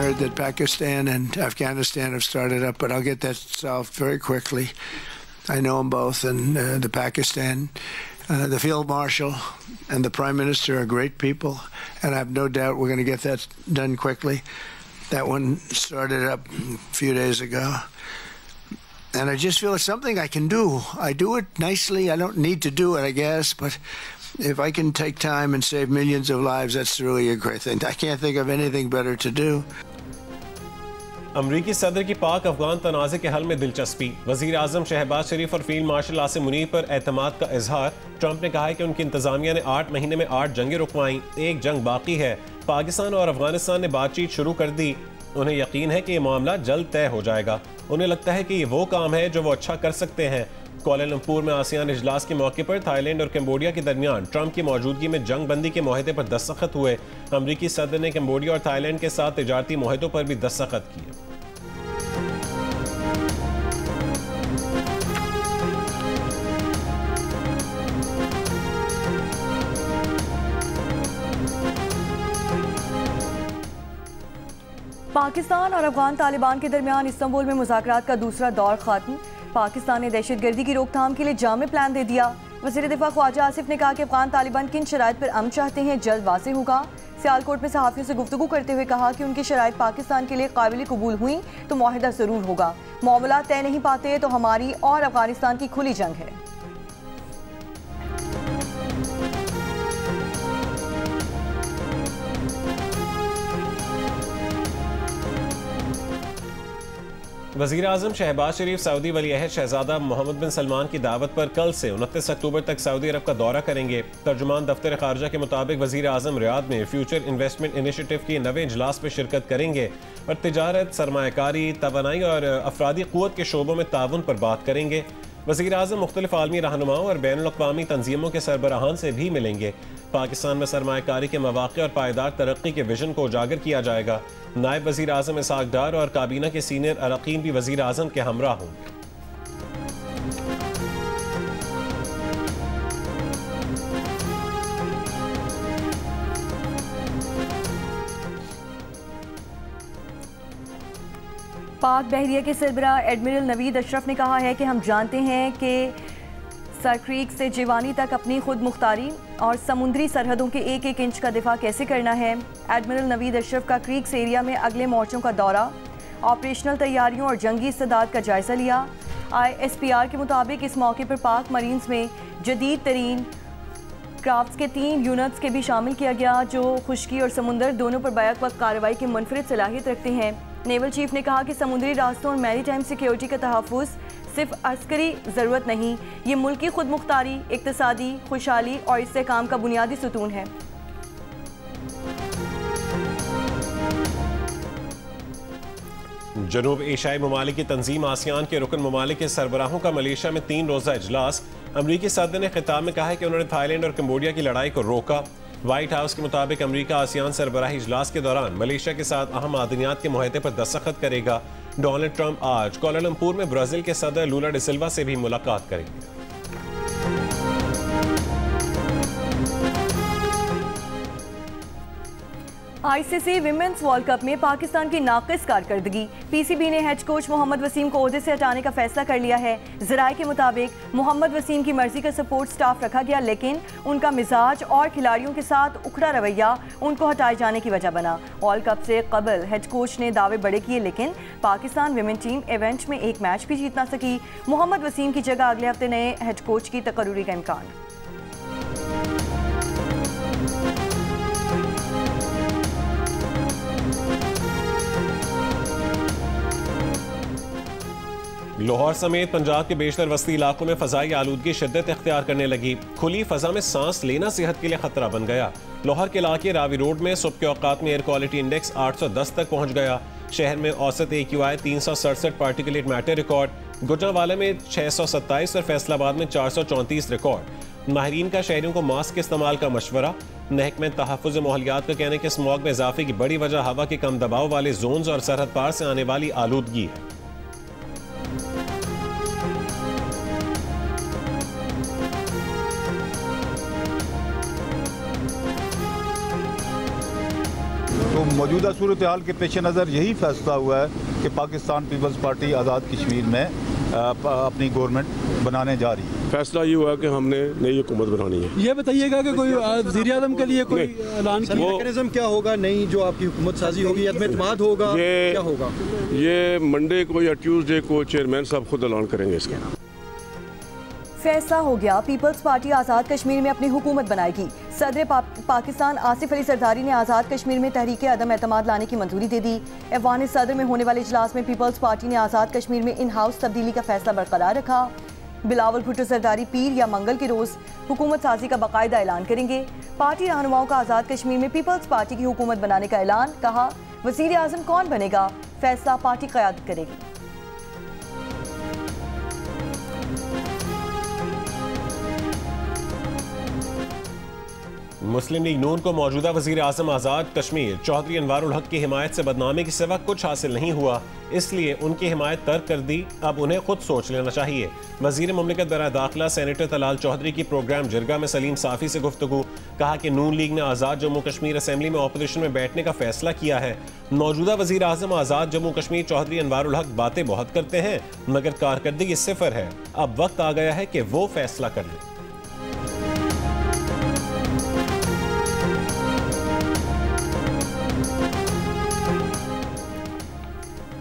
heard that Pakistan and Afghanistan have started up, but I'll get that solved very quickly. I know them both, and the Pakistan, the Field Marshal and the Prime Minister are great people, and I have no doubt we're going to get that done quickly. That one started up a few days ago. And I just feel it's something I can do. I do it nicely. I don't need to do it, I guess, but if I can take time and save millions of lives, that's really a great thing. I can't think of anything better to do. अमरीकी सदर की पाक अफगान तनाज़े के हल में दिलचस्पी। वज़ीर आज़म शहबाज शरीफ और फील्ड मार्शल आसिम मुनीर पर एतमाद का इजहार। ट्रंप ने कहा है कि उनकी इंतज़ामिया ने 8 महीने में 8 जंगें रुकवाईं, एक जंग बाकी है। पाकिस्तान और अफगानिस्तान ने बातचीत शुरू कर दी। उन्हें यकीन है कि ये मामला जल्द तय हो जाएगा। उन्हें लगता है कि ये वो काम है जो वो अच्छा कर सकते हैं। कोलालमपुर में आसियान इजलास के मौके पर थाईलैंड और कंबोडिया के दरमियान ट्रंप की मौजूदगी में जंग बंदी के मुआहदे पर दस्तखत हुए। अमरीकी सदर ने कंबोडिया और थाईलैंड के साथ तिजारती मुआहदों पर भी दस्तखत किए। पाकिस्तान और अफगान तालिबान के दरमियान इस्तांबुल में मुज़ाकरात का दूसरा दौर ख़त्म। पाकिस्तान ने दहशतगर्दी की रोकथाम के लिए जामे प्लान दे दिया। वज़ीर दिफा ख्वाजा आसिफ ने कहा कि अफगान तालिबान किन शराइत पर अमन चाहते हैं जल्द वाज़ेह होगा। सियालकोट में सहाफ़ियों से गुफ्तगू करते हुए कहा कि उनकी शराइत पाकिस्तान के लिए काबिल कबूल हुई तो मुआहदा ज़रूर होगा। मामला तय नहीं पाते तो हमारी और अफगानिस्तान की खुली जंग है। वज़ीर आज़म शहबाज शरीफ सऊदी वली-ए-अहद शहजादा मोहम्मद बिन सलमान की दावत पर कल से 29 अक्टूबर तक सऊदी अरब का दौरा करेंगे। तर्जुमान दफ्तर ख़ारजा के मुताबिक वज़ीर आज़म रियाद में फ्यूचर इन्वेस्टमेंट इनिशिएटिव के नवे इजलास में शिरकत करेंगे और तिजारत, सरमायाकारी, तवानाई और अफरादी क़ुव्वत के शोबों में ताउन पर बात करेंगे। वज़ीर आज़म मुख्तलिफ आलमी रहनुमाओं और बैनुल अक़वामी तंजीमों के सरबराहान से भी मिलेंगे। पाकिस्तान में सरमायाकारी के मौक़े और पायदार तरक्की के विजन को उजागर किया जाएगा। नायब वज़ीर आज़म इसहाक डार और काबीना के सीनियर अरकान भी वज़ीर आज़म के हमरा होंगे। पाक बहरिया के सरबराह एडमिरल नवीद अशरफ ने कहा है कि हम जानते हैं कि सरक्रीक से जीवानी तक अपनी खुद मुख्तारी और समुद्री सरहदों के एक एक इंच का दिफा कैसे करना है। एडमिरल नवीद अशरफ का क्रीक्स एरिया में अगले मोर्चों का दौरा, ऑपरेशनल तैयारियों और जंगी इस्तेदाद का जायजा लिया। ISPR के मुताबिक इस मौके पर पाक मरीन्स में जदीद तरीन क्राफ्ट्स के 3 यूनिट्स के भी शामिल किया गया जो खुश्की और समुंदर दोनों पर बैक वक्त कार्रवाई की मुनफरिद सलाहियत रखते हैं। नेवल चीफ ने कहा कि समुद्री रास्तों और मैरीटाइम सिक्योरिटी का तहफ़्फ़ुज़ सिर्फ अस्करी ज़रूरत नहीं, ये मुल्क की खुद मुख्तारी, इक़्तिसादी खुशहाली और इस्तेहकाम का बुनियादी सुतून है। जनूब एशियाई ममालिक की तंजीम आसियान के रुकन ममालिक के सरबराहों का मलेशिया में 3 रोज़ा इजलास। अमरीकी सदर ने खिताब में कहा है कि उन्होंने थाईलैंड और कंबोडिया की लड़ाई को रोका। व्हाइट हाउस के मुताबिक अमरीका आसियान सरबराही इजलास के दौरान मलेशिया के साथ अहम मादनियात के मुआहदे पर दस्तखत करेगा। डोनाल्ड ट्रंप आज कोलालमपुर में ब्राज़ील के सदर लूला डी सिल्वा से भी मुलाकात करेंगे। ICC विमेंस वर्ल्ड कप में पाकिस्तान की नाक़िस कारकर्दगी। PCB ने हेड कोच मोहम्मद वसीम को ओहदे से हटाने का फैसला कर लिया है। ज़राए के मुताबिक मोहम्मद वसीम की मर्जी का सपोर्ट स्टाफ रखा गया, लेकिन उनका मिजाज और खिलाड़ियों के साथ उखड़ा रवैया उनको हटाए जाने की वजह बना। वर्ल्ड कप से कबल हेड कोच ने दावे बड़े किए, लेकिन पाकिस्तान विमेन टीम इवेंट में एक मैच भी जीत ना सकी। मोहम्मद वसीम की जगह अगले हफ्ते नए हेड कोच की तकर्रुरी का इम्कान। लाहौर समेत पंजाब के बेशतर वस्ती इलाकों में फ़ज़ाई आलूदगी शिद्दत इख्तियार करने लगी। खुली फ़ज़ा में सांस लेना सेहत के लिए ख़तरा बन गया। लाहौर के इलाके रावी रोड में सुबह के औकात में एयर क्वालिटी इंडेक्स 810 तक पहुँच गया। शहर में औसत AQI 367 particulate matter record, Gujranwala में 627 और फैसलाबाद में 434 रिकॉर्ड। माहिरीन का शहरियों को मास्क के इस्तेमाल का मशवरा। महकमे तहफ़्फ़ुज़ माहौलियात का कहना है कि स्मॉग में इजाफे की बड़ी वजह हवा के कम दबाव वाले जोन्स और सरहद पार से आने वाली आलूदगी है। तो मौजूदा सूरत हाल के पेश नज़र यही फैसला हुआ है कि पाकिस्तान पीपल्स पार्टी आज़ाद कश्मीर में अपनी गवर्नमेंट बनाने जा रही है। फैसला ये हुआ कि हमने नई हुकूमत बनानी है। ये बताइएगा कि कोई वज़ीर आज़म के लिए कोई ऐलान मैकेनिज्म क्या होगा, नई जो आपकी हुकूमत साजी होगी, एतमाद होगा, क्या होगा? ये मंडे को या ट्यूसडे को चेयरमैन साहब खुद ऐलान करेंगे इसका। फैसला हो गया, पीपल्स पार्टी आज़ाद कश्मीर में अपनी हुकूमत बनाएगी। सदर पाकिस्तान आसिफ अली सरदारी ने आज़ाद कश्मीर में तहरीक अदम एतमाद लाने की मंजूरी दे दी। ऐवान सदर में होने वाले इजलास में पीपल्स पार्टी ने आज़ाद कश्मीर में इन हाउस तब्दीली का फैसला बरकरार रखा। बिलावल भुट्टो सरदारी पीर या मंगल के रोज़ हुकूमत साजी का बाकायदा ऐलान करेंगे। पार्टी रहनुमाओं का आज़ाद कश्मीर में पीपल्स पार्टी की हुकूमत बनाने का ऐलान। कहा, वज़ीर आज़म कौन बनेगा, फैसला पार्टी क़यादत करेगी। मुस्लिम लीग नून को मौजूदा वज़ीर आज़म आज़ाद कश्मीर चौधरी अनवारुल हक की हिमायत से बदनामी के सिवा कुछ हासिल नहीं हुआ, इसलिए उनकी हिमायत तर्क कर दी। अब उन्हें खुद सोच लेना चाहिए। वज़ीर मुमलिकत बराए दाखिला सेनेटर तलाल चौधरी की प्रोग्राम जिरगा में सलीम साफ़ी से गुफ्तगू। कहा कि नून लीग ने आज़ाद जम्मू कश्मीर असम्बली में अपोजिशन में बैठने का फैसला किया है। मौजूदा वज़ीर आज़म आज़ाद जम्मू कश्मीर चौधरी अनवारुल हक बातें बहुत करते हैं मगर कारकर्दगी सिफर है। अब वक्त आ गया है कि वो फैसला कर ले।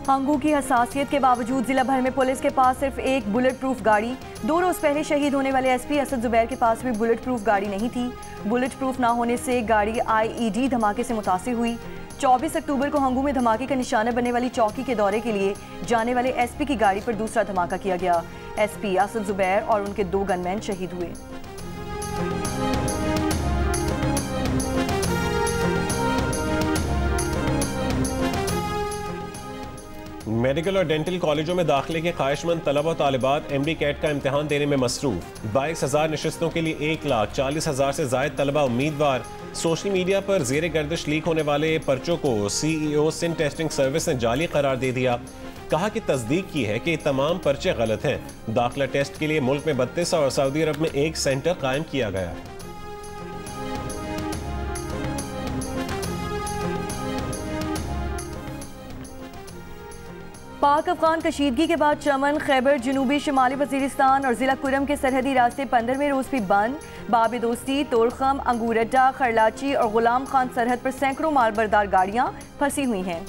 हांगू की हसासियत के बावजूद जिला भर में पुलिस के पास सिर्फ एक बुलेट प्रूफ गाड़ी। 2 रोज पहले शहीद होने वाले एसपी असद जुबैर के पास भी बुलेट प्रूफ गाड़ी नहीं थी। बुलेट प्रूफ ना होने से गाड़ी आईईडी धमाके से मुतासिर हुई। 24 अक्टूबर को हांगू में धमाके का निशाना बनने वाली चौकी के दौरे के लिए जाने वाले एसपी की गाड़ी पर दूसरा धमाका किया गया। एसपी असद जुबैर और उनके 2 गनमैन शहीद हुए। मेडिकल और डेंटल कॉलेजों में दाखिले के ख्वाहिशमंद तलबा और तालिबात एमडी कैट का इम्तिहान देने में मसरूफ। 22,000 नशिस्तों के लिए 1,40,000 से ज़ायद तलबा उम्मीदवार। सोशल मीडिया पर जेर गर्दिश लीक होने वाले पर्चों को CEO सिंध टेस्टिंग सर्विस ने जाली करार दे दिया। कहा कि तस्दीक की है कि तमाम पर्चे गलत हैं। दाखिला टेस्ट के लिए मुल्क में 32 और सऊदी अरब में 1 सेंटर कायम किया गया है। पाक अफगान कशीदगी के बाद चमन, खैबर, जनूबी शिमाली वजीरिस्तान और जिला कुरम के सरहदी रास्ते 15वें रोज भी बंद। बाब दोस्ती, तोरखम, अंगूरड्डा, खरलाची और गुलाम खान सरहद पर सैकड़ों मालबरदार गाड़ियां फंसी हुई हैं।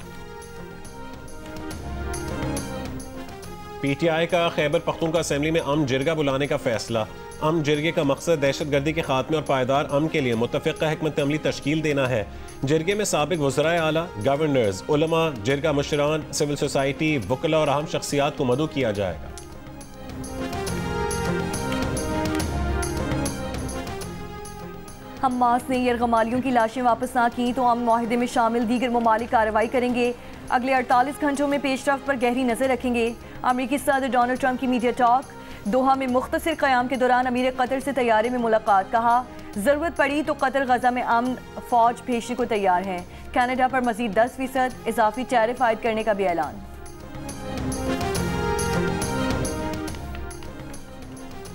PTI का खैबर पख्तूनख्वा असेंबली में अमन जिरगा बुलाने का फैसला। अमन जिरगे का मकसद दहशतगर्दी के खात्मे और पायदार अमन के लिए मुत्तफ़िक़ा हिकमत अमली तश्कील देना है। जिरगे में साबिक वज़राए आला, गवर्नर्स, उलमा, जिरगा मुशरान, सिविल सोसाइटी, वकला और अहम शख्सियात को मदऊ किया जाएगा। हमास ने यरगमालियों की लाशें वापस ना की तो अमन मुआहिदे में शामिल दीगर ममालिक कार्रवाई करेंगे। अगले 48 घंटों में पेशरफ्त पर गहरी नजर रखेंगे। अमेरिकी सदर डोनाल्ड ट्रंप की मीडिया टॉक। दोहा में मुख्तसर क़याम के दौरान अमीर कतर से तैयारी में मुलाकात। कहा, ज़रूरत पड़ी तो कतर गजा में अमन फौज भेजने को तैयार है। कनाडा पर मजीद 10% इजाफी टैरिफ आयद करने का भी ऐलान।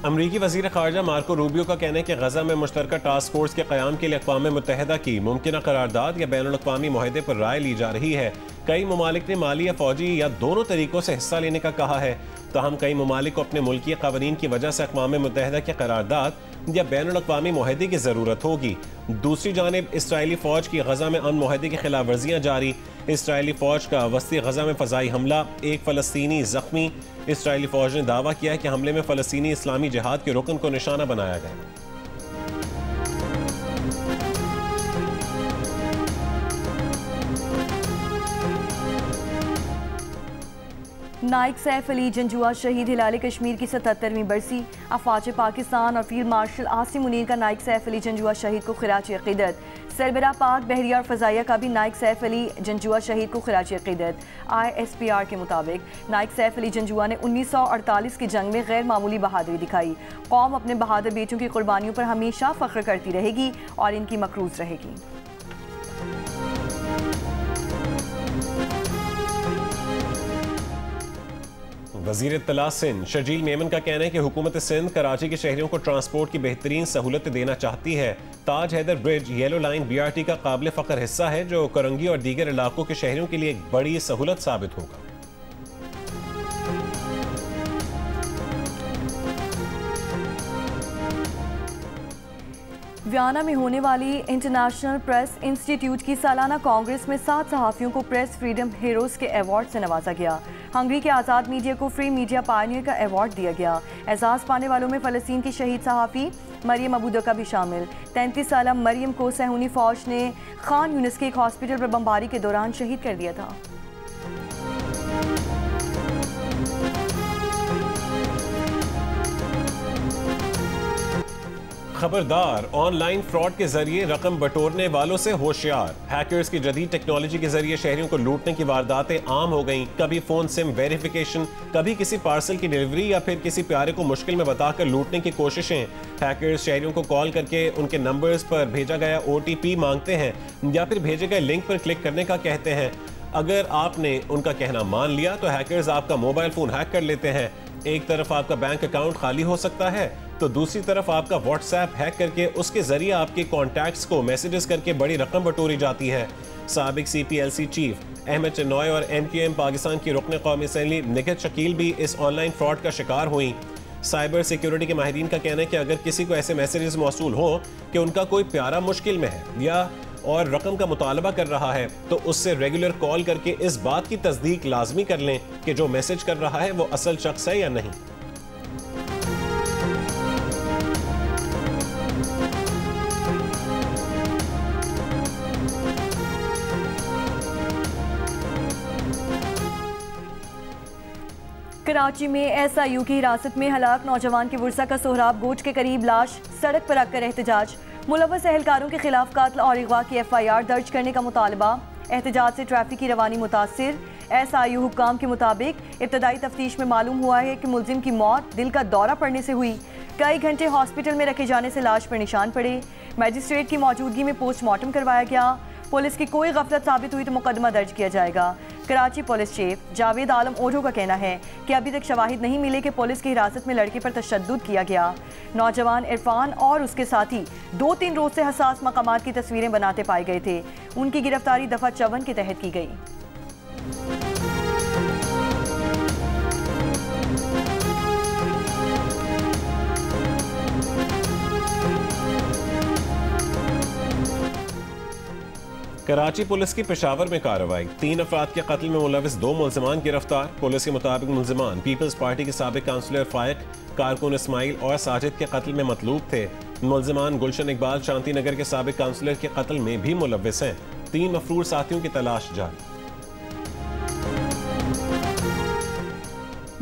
अमरीकी वज़ीर ख़ारजा मार्को रूबियो का कहना है कि गजा में मुश्तरका टास्क फोर्स के क़याम के लिए अक़वाम मुत्तहिदा की मुमकिन करारदाद या बैनुल अक़वामी मुआहदे पर राय ली जा रही है। कई ममालिक ने माली या फौजी या दोनों तरीकों से हिस्सा लेने का कहा है। ताहम कई ममालिक को अपने मुल्की क़वानीन की वजह से अक़वाम मुत्तहिदा के करारदाद या बैनुल अक़वामी मुआहदे की ज़रूरत होगी। दूसरी जानिब इसराइली फ़ौज की गजा में अमन मुआहदे की खिलाफ वर्जियाँ जारी। इसराइली फ़ौज का वस्ती गजा में फ़ज़ाई हमला, 1 फ़लस्तीनी ज़ख्मी। इसराइली फ़ौज ने दावा किया है कि हमले में फ़लस्तीनी इस्लामी जिहाद के रुकन को निशाना बनाया गया। नाइक सैफ अली जंजुआ शहीद हिलाल कश्मीर की 77वीं बरसी। अफवाज पाकिस्तान और फील्ड मार्शल आसिम मुनीर का नाइक सैफ अली जंजुआ शहीद को खिराज अक़ीदत। सरबराह पाक बहरिया और फ़ज़ाइया का भी नाइक सैफ अली जंजुआ शहीद को खिराज अक़ीदत। ISPR के मुताबिक नाइक सैफ अली जंजुआ ने 1948 की जंग में गैर मामूली बहादुरी दिखाई। कौम अपने बहादुर बेटियों की कुर्बानियों पर हमेशा फ़ख्र करती रहेगी और इनकी मकरूज रहेगी। वजीर इत्तला सिंध शर्जील मेमन का कहना है कि हुकूमत सिंध कराची के शहरियों को ट्रांसपोर्ट की बेहतरीन सहूलतें देना चाहती है। Taj Haider bridge yellow line BRT का काबिल फ़ख्र हिस्सा है जो करंगी और दीगर इलाकों के शहरियों के लिए एक बड़ी सहूलत साबित होगा। वियना में होने वाली इंटरनेशनल प्रेस इंस्टीट्यूट की सालाना कांग्रेस में 7 सहाफ़ियों को प्रेस फ्रीडम हीरोज़ के अवार्ड से नवाजा गया। हंगरी के आज़ाद मीडिया को फ्री मीडिया पायनियर का अवार्ड दिया गया। एजाज़ पाने वालों में फ़लस्तीन की शहीद सहाफ़ी मरियम अबू दका भी शामिल। 33 साला मरियम को सहूनी फ़ौज ने खान यूनिस के एक हॉस्पिटल पर बमबारी के दौरान शहीद कर दिया था। खबरदार, ऑनलाइन फ्रॉड के जरिए रकम बटोरने वालों से होशियार। हैकर्स की जदीद टेक्नोलॉजी के जरिए शहरियों को लूटने की वारदातें आम हो गईं। कभी फोन सिम वेरिफिकेशन, कभी किसी पार्सल की डिलीवरी या फिर किसी प्यारे को मुश्किल में बताकर लूटने की कोशिशें। हैकर्स शहरियों को कॉल करके उनके नंबर्स पर भेजा गया OTP मांगते हैं या फिर भेजे गए लिंक पर क्लिक करने का कहते हैं। अगर आपने उनका कहना मान लिया तो हैकर्स आपका मोबाइल फोन हैक कर लेते हैं। एक तरफ आपका बैंक अकाउंट खाली हो सकता है तो दूसरी तरफ आपका WhatsApp हैक करके उसके जरिए आपके कॉन्टैक्ट्स को मैसेजेस करके बड़ी रकम बटोरी जाती है। साबिक CPLC चीफ अहमद चन्नॉय और MQM पाकिस्तान की रुकन कौमी असम्बली निखत शकील भी इस ऑनलाइन फ्रॉड का शिकार हुई। साइबर सिक्योरिटी के माहिरीन का कहना है कि अगर किसी को ऐसे मैसेजेस मौसूल हो कि उनका कोई प्यारा मुश्किल में है या और रकम का मुतालबा कर रहा है तो उससे रेगुलर कॉल करके इस बात की तस्दीक लाजमी कर लें कि जो मैसेज कर रहा है वो असल शख्स है या नहीं। कराची में SIU की हिरासत में हलाक नौजवान के वुरसा का सोहराब गोच के करीब लाश सड़क पर रखकर एहतजाज। मुलव्वस एहलकारों के खिलाफ कत्ल और अगवा की FIR दर्ज करने का मुतालबा। एहतजाज से ट्रैफिक की रवानी मुतासिर। SIU हुक्काम के मुताबिक इब्तदाई तफ्तीश में मालूम हुआ है कि मुलजिम की मौत दिल का दौरा पड़ने से हुई। कई घंटे हॉस्पिटल में रखे जाने से लाश पर निशान पड़े। मजिस्ट्रेट की मौजूदगी में पोस्टमार्टम करवाया गया। पुलिस की कोई गफलत साबित हुई तो मुकदमा दर्ज किया जाएगा। कराची पुलिस चीफ जावेद आलम ओढो का कहना है कि अभी तक शवाहिद नहीं मिले कि पुलिस की हिरासत में लड़के पर तशद्दुद किया गया। नौजवान इरफान और उसके साथी 2-3 रोज से हसास मकामात की तस्वीरें बनाते पाए गए थे। उनकी गिरफ्तारी दफा 54 के तहत की गई। कराची पुलिस की पेशावर में कार्रवाई। 3 अफराद के कत्ल में मुलविस 2 मुलजमान गिरफ्तार। पुलिस के मुताबिक मुलजमान पीपल्स पार्टी के साबिक काउंसलर फायक, कारकुन इस्माइल और साजिद के कत्ल में मतलूब थे। मुलजमान गुलशन इकबाल शांति नगर के साबिक काउंसलर के कत्ल में भी मुलविस हैं। 3 मफरूर साथियों की तलाश जारी।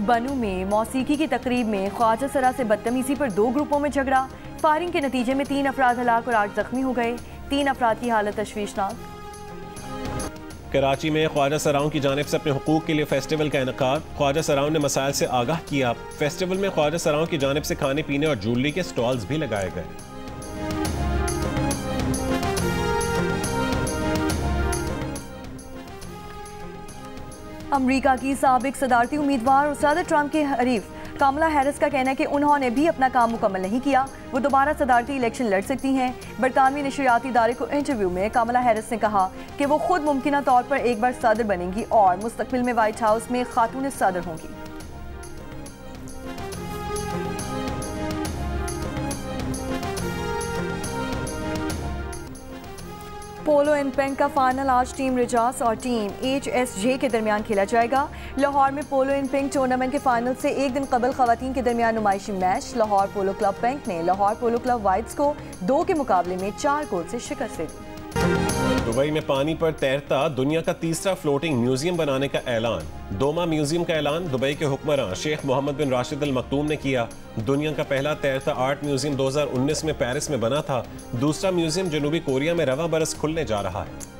बनू में मौसीकी की तकरीब में ख्वाजा सरा से बदतमीजी पर 2 ग्रुपों में झगड़ा। फायरिंग के नतीजे में 3 अफराद हलाक और 8 जख्मी हो गए। 3 अफराद की हालत तशवीशनाक। कराची में ख्वाजा सराओं की जानिब से अपने हुकूक के लिए फेस्टिवल का इनेकाद। ख्वाजा सराओं ने मसाइल से आगाह किया। फेस्टिवल में ख्वाजा सराओं की जानिब से खाने पीने और ज्वेलरी के स्टॉल्स भी लगाए गए। अमरीका की साबिक सदारती उम्मीदवार और सदर ट्रंप के हरीफ कमला हैरिस का कहना है कि उन्होंने भी अपना काम मुकम्मल नहीं किया। वो दोबारा सदारती इलेक्शन लड़ सकती हैं। बरतानवी नशरियाती इदारे को इंटरव्यू में कमला हैरिस ने कहा कि वो खुद मुमकिना तौर पर एक बार सदर बनेंगी और मुस्तकबिल में व्हाइट हाउस में खातून सदर होंगी। पोलो इनपेंग का फाइनल आज टीम रिजास और टीम HSJ के दरमियान खेला जाएगा। लाहौर में पोलो इनपेंग टूर्नामेंट के फाइनल से एक दिन कबल खवातीन के दरमियान नुमाइशी मैच। लाहौर पोलो क्लब बैंक ने लाहौर पोलो क्लब वाइट्स को 2 के मुकाबले में 4 गोल से शिकस्त दे दी। दुबई में पानी पर तैरता दुनिया का तीसरा फ्लोटिंग म्यूजियम बनाने का ऐलान। दोमा म्यूजियम का ऐलान दुबई के हुक्मरान शेख मोहम्मद बिन राशिद अल मखदूम ने किया। दुनिया का पहला तैरता आर्ट म्यूजियम 2019 में पेरिस में बना था। दूसरा म्यूजियम जनूबी कोरिया में रवा बरस खुलने जा रहा है।